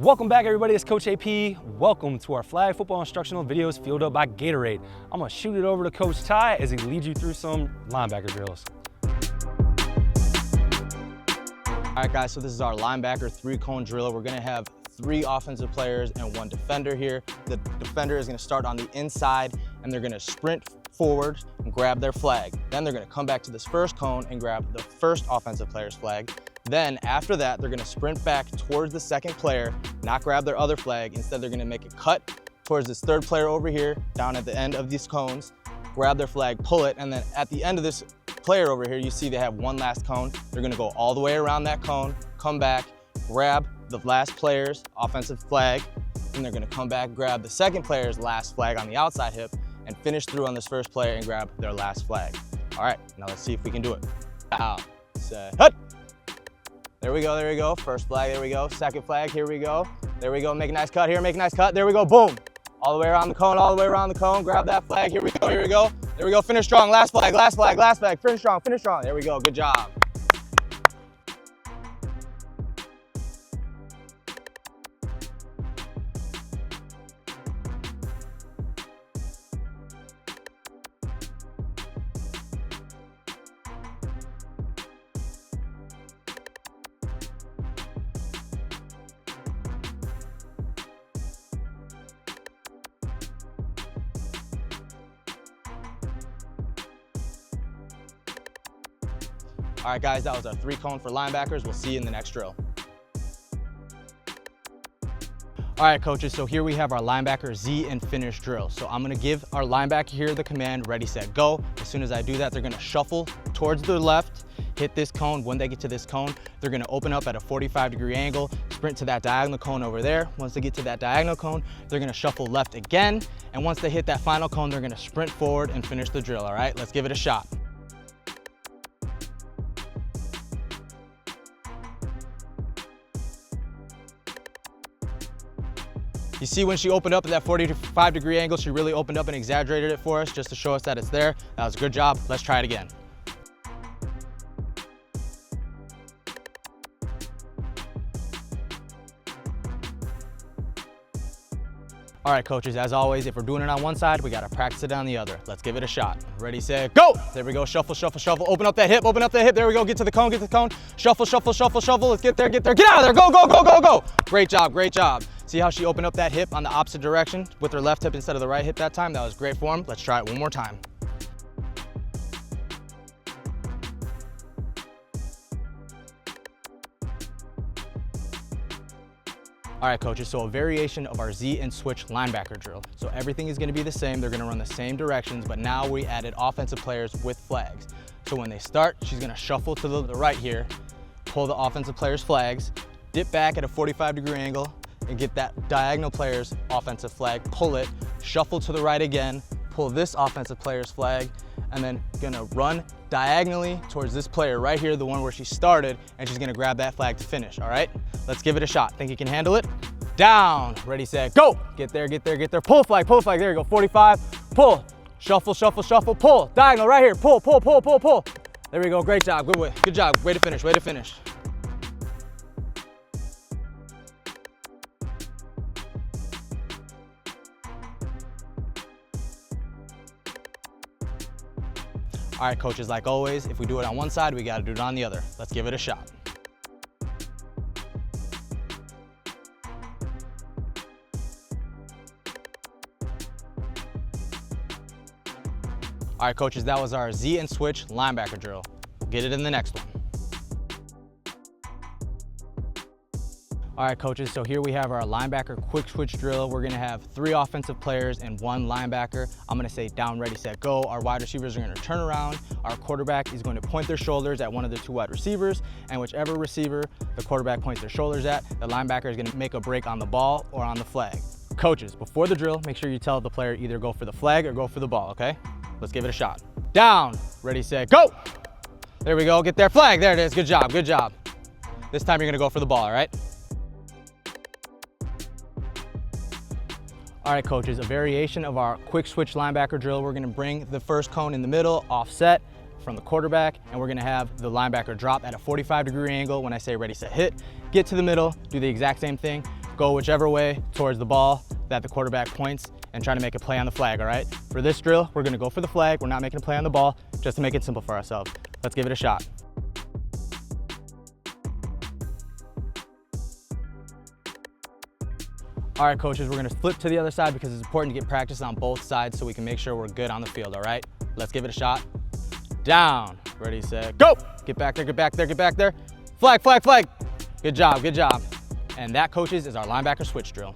Welcome back, everybody. It's Coach AP. Welcome to our flag football instructional videos fueled up by Gatorade. I'm gonna shoot it over to Coach Ty as he leads you through some linebacker drills. All right, guys, so this is our linebacker three-cone drill. We're gonna have 3 offensive players and 1 defender here. The defender is gonna start on the inside and they're gonna sprint forward and grab their flag. Then they're gonna come back to this first cone and grab the first offensive player's flag. Then after that, they're gonna sprint back towards the second player, not grab their other flag. Instead, they're gonna make a cut towards this third player over here, down at the end of these cones, grab their flag, pull it, and then at the end of this player over here, you see they have 1 last cone. They're gonna go all the way around that cone, come back, grab the last player's offensive flag, and they're gonna come back, grab the second player's last flag on the outside hip, and finish through on this first player and grab their last flag. All right, now let's see if we can do it. Out, set, hut. There we go, there we go. First flag, there we go. Second flag, here we go. There we go, make a nice cut here, make a nice cut. There we go, boom. All the way around the cone, all the way around the cone. Grab that flag, here we go, here we go. There we go, finish strong, last flag, last flag, last flag. Finish strong, finish strong. There we go, good job. All right, guys, that was our 3-cone for linebackers. We'll see you in the next drill. All right, coaches, so here we have our linebacker Z and finish drill. So I'm gonna give our linebacker here the command, ready, set, go. As soon as I do that, they're gonna shuffle towards the left, hit this cone. When they get to this cone, they're gonna open up at a 45-degree angle, sprint to that diagonal cone over there. Once they get to that diagonal cone, they're gonna shuffle left again. And once they hit that final cone, they're gonna sprint forward and finish the drill, all right? Let's give it a shot. You see when she opened up at that 45-degree angle, she really opened up and exaggerated it for us just to show us that it's there. That was a good job. Let's try it again. All right, coaches, as always, if we're doing it on one side, we gotta practice it on the other. Let's give it a shot. Ready, set, go! There we go, shuffle, shuffle, shuffle. Open up that hip, open up that hip. There we go, get to the cone, get to the cone. Shuffle, shuffle, shuffle, shuffle. Let's get there, get there. Get out of there, go, go, go, go, go. Great job, great job. See how she opened up that hip on the opposite direction with her left hip instead of the right hip that time? That was great form. Let's try it one more time. All right, coaches, so a variation of our Z and switch linebacker drill. So everything is gonna be the same. They're gonna run the same directions, but now we added offensive players with flags. So when they start, she's gonna shuffle to the right here, pull the offensive player's flags, dip back at a 45-degree angle, and get that diagonal player's offensive flag, pull it, shuffle to the right again, pull this offensive player's flag, and then gonna run diagonally towards this player right here, the one where she started, and she's gonna grab that flag to finish, all right? Let's give it a shot. Think you can handle it? Down, ready, set, go! Get there, get there, get there. Pull flag, there you go, 45, pull, shuffle, shuffle, shuffle, pull, diagonal right here, pull, pull, pull, pull, pull. There we go, great job, good way, good job, way to finish, way to finish. All right, coaches, like always, if we do it on one side, we gotta do it on the other. Let's give it a shot. All right, coaches, that was our Z and switch linebacker drill. We'll get it in the next one. All right, coaches, so here we have our linebacker quick switch drill. We're gonna have 3 offensive players and 1 linebacker. I'm gonna say down, ready, set, go. Our wide receivers are gonna turn around. Our quarterback is going to point their shoulders at one of the 2 wide receivers, and whichever receiver the quarterback points their shoulders at, the linebacker is gonna make a break on the ball or on the flag. Coaches, before the drill, make sure you tell the player either go for the flag or go for the ball, okay? Let's give it a shot. Down, ready, set, go! There we go, get their flag, there it is, good job, good job. This time you're gonna go for the ball, all right? All right, coaches, a variation of our quick switch linebacker drill. We're gonna bring the first cone in the middle, offset from the quarterback, and we're gonna have the linebacker drop at a 45-degree angle. When I say ready, set, hit, get to the middle, do the exact same thing. go whichever way towards the ball that the quarterback points and try to make a play on the flag, all right? For this drill, we're gonna go for the flag. We're not making a play on the ball, just to make it simple for ourselves. Let's give it a shot. All right, coaches, we're gonna flip to the other side because it's important to get practice on both sides so we can make sure we're good on the field, all right? Let's give it a shot. Down, ready, set, go! Get back there, get back there, get back there. Flag, flag, flag. Good job, good job. And that, coaches, is our linebacker switch drill.